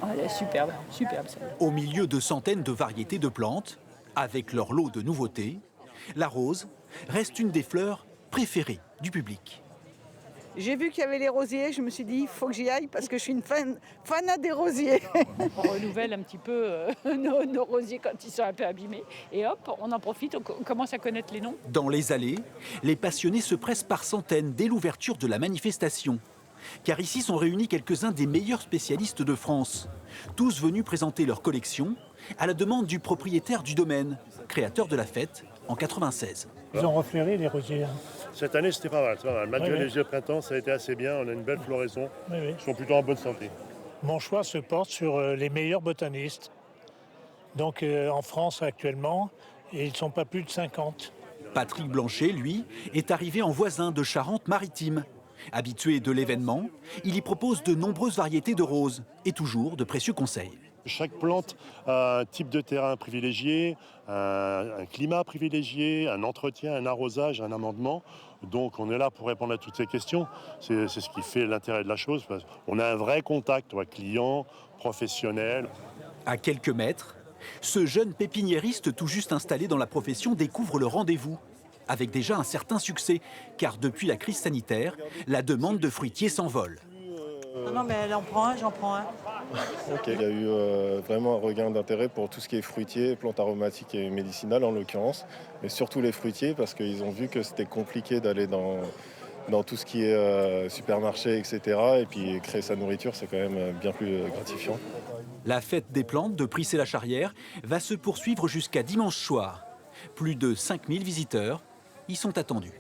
Oh, elle est superbe, superbe celle-là. Au milieu de centaines de variétés de plantes, avec leur lot de nouveautés, la rose reste une des fleurs préférées du public. J'ai vu qu'il y avait les rosiers, je me suis dit, il faut que j'y aille parce que je suis une fanat des rosiers. On renouvelle un petit peu nos rosiers quand ils sont un peu abîmés. Et hop, on en profite, on commence à connaître les noms. Dans les allées, les passionnés se pressent par centaines dès l'ouverture de la manifestation. Car ici sont réunis quelques-uns des meilleurs spécialistes de France, tous venus présenter leur collection à la demande du propriétaire du domaine, créateur de la fête en 96. Ils ont refleuré les rosiers. Cette année, c'était pas mal, c'est pas mal. Malgré Oui, oui. les yeux printemps, ça a été assez bien. On a une belle floraison. Oui, oui. Ils sont plutôt en bonne santé. Mon choix se porte sur les meilleurs botanistes. Donc en France actuellement, et ils ne sont pas plus de 50. Patrick Blanchet, lui, est arrivé en voisin de Charente-Maritime. Habitué de l'événement, il y propose de nombreuses variétés de roses et toujours de précieux conseils. Chaque plante a un type de terrain privilégié, un climat privilégié, un entretien, un arrosage, un amendement. Donc on est là pour répondre à toutes ces questions. C'est ce qui fait l'intérêt de la chose. On a un vrai contact, client, professionnel. À quelques mètres, ce jeune pépiniériste tout juste installé dans la profession découvre le rendez-vous. Avec déjà un certain succès, car depuis la crise sanitaire, la demande de fruitiers s'envole. Non, mais elle en prend un, j'en prends un. Ok, il y a eu vraiment un regain d'intérêt pour tout ce qui est fruitier, plantes aromatiques et médicinales en l'occurrence, mais surtout les fruitiers parce qu'ils ont vu que c'était compliqué d'aller dans tout ce qui est supermarché, etc. Et puis créer sa nourriture, c'est quand même bien plus gratifiant. La fête des plantes de Prissé-la-Charrière va se poursuivre jusqu'à dimanche soir. Plus de 5000 visiteurs y sont attendus.